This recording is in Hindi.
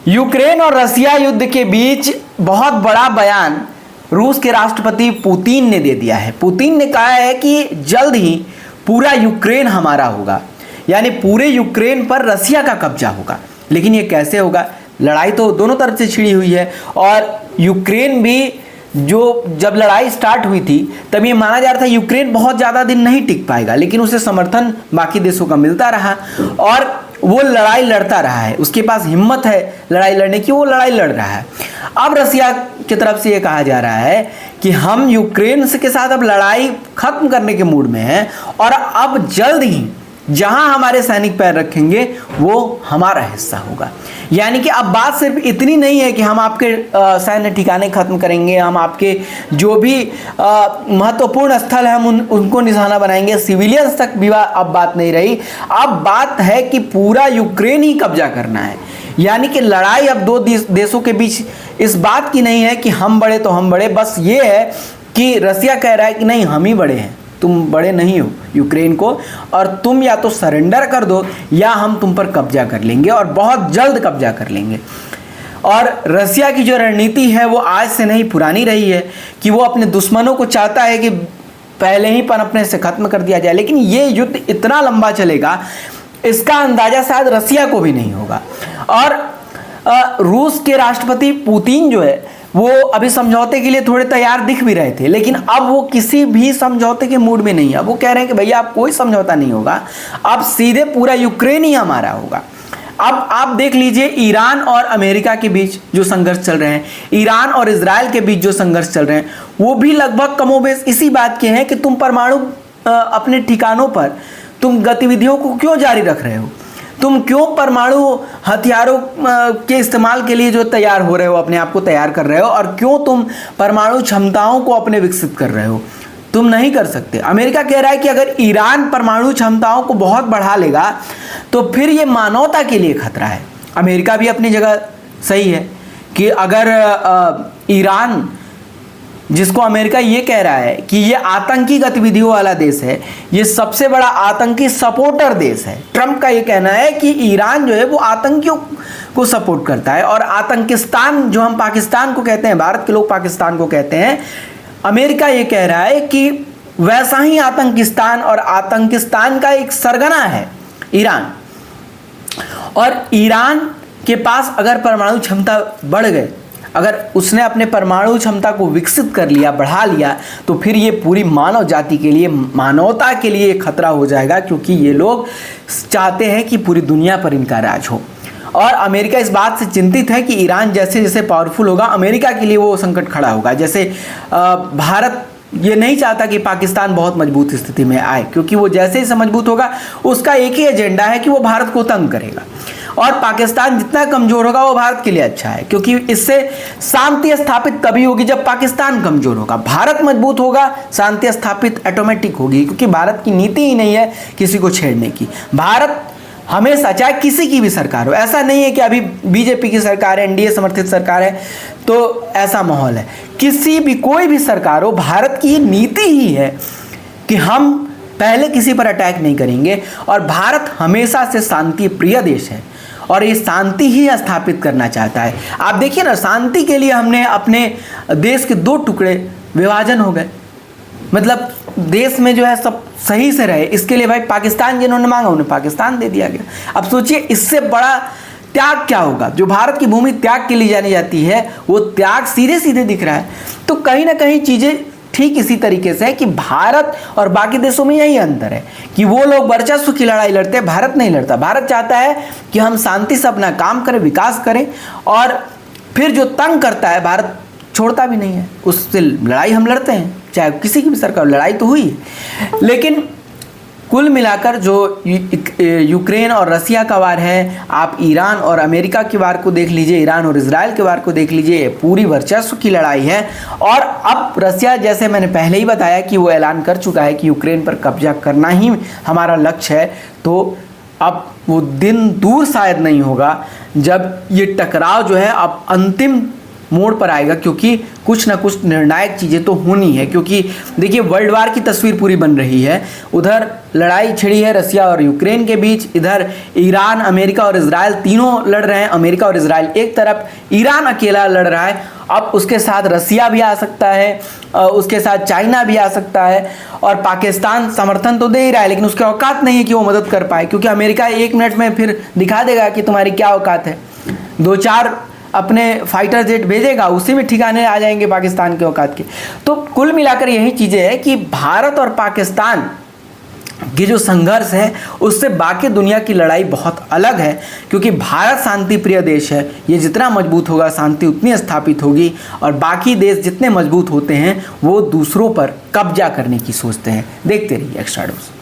यूक्रेन और रसिया युद्ध के बीच बहुत बड़ा बयान रूस के राष्ट्रपति पुतिन ने दे दिया है। पुतिन ने कहा है कि जल्द ही पूरा यूक्रेन हमारा होगा, यानी पूरे यूक्रेन पर रसिया का कब्जा होगा। लेकिन ये कैसे होगा? लड़ाई तो दोनों तरफ से छिड़ी हुई है और यूक्रेन भी जब लड़ाई स्टार्ट हुई थी तब ये माना जा रहा था यूक्रेन बहुत ज़्यादा दिन नहीं टिक पाएगा, लेकिन उसे समर्थन बाकी देशों का मिलता रहा और वो लड़ाई लड़ता रहा है। उसके पास हिम्मत है लड़ाई लड़ने की, वो लड़ाई लड़ रहा है। अब रसिया की तरफ से ये कहा जा रहा है कि हम यूक्रेन के साथ अब लड़ाई खत्म करने के मूड में हैं और अब जल्द ही जहां हमारे सैनिक पैर रखेंगे वो हमारा हिस्सा होगा। यानी कि अब बात सिर्फ इतनी नहीं है कि हम आपके सैन्य ठिकाने खत्म करेंगे, हम आपके जो भी महत्वपूर्ण स्थल है हम उनको निशाना बनाएंगे, सिविलियंस तक भी अब बात नहीं रही। अब बात है कि पूरा यूक्रेन ही कब्जा करना है। यानी कि लड़ाई अब दो देशों के बीच इस बात की नहीं है कि हम बड़े तो हम बड़े, बस ये है कि रसिया कह रहा है कि नहीं हम ही बड़े हैं, तुम बड़े नहीं हो यूक्रेन को, और तुम या तो सरेंडर कर दो या हम तुम पर कब्जा कर लेंगे और बहुत जल्द कब्जा कर लेंगे। और रसिया की जो रणनीति है वो आज से नहीं पुरानी रही है कि वो अपने दुश्मनों को चाहता है कि पहले ही पनपने से खत्म कर दिया जाए। लेकिन ये युद्ध इतना लंबा चलेगा इसका अंदाजा शायद रसिया को भी नहीं होगा। और रूस के राष्ट्रपति पुतिन जो है वो अभी समझौते के लिए थोड़े तैयार दिख भी रहे थे, लेकिन अब वो किसी भी समझौते के मूड में नहीं है। वो कह रहे हैं कि भैया अब कोई समझौता नहीं होगा, अब सीधे पूरा यूक्रेन ही हमारा होगा। अब आप देख लीजिए ईरान और अमेरिका के बीच जो संघर्ष चल रहे हैं, ईरान और इजराइल के बीच जो संघर्ष चल रहे हैं, वो भी लगभग कमोबेश इसी बात के हैं कि तुम परमाणु अपने ठिकानों पर तुम गतिविधियों को क्यों जारी रख रहे हो, तुम क्यों परमाणु हथियारों के इस्तेमाल के लिए जो तैयार हो रहे हो, अपने आप को तैयार कर रहे हो, और क्यों तुम परमाणु क्षमताओं को अपने विकसित कर रहे हो? तुम नहीं कर सकते। अमेरिका कह रहा है कि अगर ईरान परमाणु क्षमताओं को बहुत बढ़ा लेगा तो फिर ये मानवता के लिए खतरा है। अमेरिका भी अपनी जगह सही है कि अगर ईरान, जिसको अमेरिका ये कह रहा है कि ये आतंकी गतिविधियों वाला देश है, ये सबसे बड़ा आतंकी सपोर्टर देश है। ट्रंप का ये कहना है कि ईरान जो है वो आतंकियों को सपोर्ट करता है और आतंकिस्तान जो हम पाकिस्तान को कहते हैं, भारत के लोग पाकिस्तान को कहते हैं, अमेरिका ये कह रहा है कि वैसा ही आतंकिस्तान और आतंकिस्तान का एक सरगना है ईरान। और ईरान के पास अगर परमाणु क्षमता बढ़ गए, अगर उसने अपने परमाणु क्षमता को विकसित कर लिया, बढ़ा लिया, तो फिर ये पूरी मानव जाति के लिए, मानवता के लिए खतरा हो जाएगा, क्योंकि ये लोग चाहते हैं कि पूरी दुनिया पर इनका राज हो। और अमेरिका इस बात से चिंतित है कि ईरान जैसे जैसे पावरफुल होगा, अमेरिका के लिए वो संकट खड़ा होगा। जैसे भारत ये नहीं चाहता कि पाकिस्तान बहुत मजबूत स्थिति में आए, क्योंकि वो जैसे ही मजबूत होगा उसका एक ही एजेंडा है कि वो भारत को तंग करेगा। और पाकिस्तान जितना कमजोर होगा वो भारत के लिए अच्छा है, क्योंकि इससे शांति स्थापित तभी होगी जब पाकिस्तान कमजोर होगा। भारत मजबूत होगा, शांति स्थापित ऑटोमेटिक होगी, क्योंकि भारत की नीति ही नहीं है किसी को छेड़ने की। भारत हमेशा, चाहे किसी की भी सरकार हो, ऐसा नहीं है कि अभी बीजेपी की सरकार है, एनडीए समर्थित सरकार है तो ऐसा माहौल है, किसी भी कोई भी सरकार हो, भारत की नीति ही है कि हम पहले किसी पर अटैक नहीं करेंगे। और भारत हमेशा से शांति प्रिय देश है और ये शांति ही स्थापित करना चाहता है। आप देखिए ना, शांति के लिए हमने अपने देश के दो टुकड़े विभाजन हो गए, मतलब देश में जो है सब सही से रहे, इसके लिए भाई पाकिस्तान जिन्होंने मांगा उन्हें पाकिस्तान दे दिया गया। अब सोचिए इससे बड़ा त्याग क्या होगा? जो भारत की भूमि त्याग के लिए जानी जाती है वो त्याग सीधे सीधे दिख रहा है। तो कहीं ना कहीं चीजें ठीक इसी तरीके से है कि भारत और बाकी देशों में यही अंतर है कि वो लोग वर्चस्व की लड़ाई लड़ते हैं, भारत नहीं लड़ता। भारत चाहता है कि हम शांति से अपना काम करें, विकास करें, और फिर जो तंग करता है भारत छोड़ता भी नहीं है, उससे लड़ाई हम लड़ते हैं, चाहे किसी की भी सरकार। लड़ाई तो हुई है, लेकिन कुल मिलाकर जो यूक्रेन और रसिया का वार है, आप ईरान और अमेरिका के वार को देख लीजिए, ईरान और इजराइल के वार को देख लीजिए, पूरी वर्चस्व की लड़ाई है। और अब रसिया, जैसे मैंने पहले ही बताया कि वो ऐलान कर चुका है कि यूक्रेन पर कब्जा करना ही हमारा लक्ष्य है, तो अब वो दिन दूर शायद नहीं होगा जब ये टकराव जो है अब अंतिम मोड़ पर आएगा, क्योंकि कुछ ना कुछ निर्णायक चीज़ें तो होनी है। क्योंकि देखिए वर्ल्ड वार की तस्वीर पूरी बन रही है। उधर लड़ाई छिड़ी है रसिया और यूक्रेन के बीच, इधर ईरान, अमेरिका और इजराइल तीनों लड़ रहे हैं। अमेरिका और इजराइल एक तरफ, ईरान अकेला लड़ रहा है। अब उसके साथ रसिया भी आ सकता है, उसके साथ चाइना भी आ सकता है, और पाकिस्तान समर्थन तो दे ही रहा है लेकिन उसके औकात नहीं है कि वो मदद कर पाए, क्योंकि अमेरिका 1 मिनट में फिर दिखा देगा कि तुम्हारी क्या औकात है। 2-4 अपने फाइटर जेट भेजेगा, उसी में ठिकाने आ जाएंगे पाकिस्तान के औकात के। तो कुल मिलाकर यही चीज़ें हैं कि भारत और पाकिस्तान की जो संघर्ष है उससे बाकी दुनिया की लड़ाई बहुत अलग है, क्योंकि भारत शांति प्रिय देश है। ये जितना मजबूत होगा शांति उतनी स्थापित होगी, और बाकी देश जितने मजबूत होते हैं वो दूसरों पर कब्जा करने की सोचते हैं। देखते रहिए एक्स्ट्रा डोज।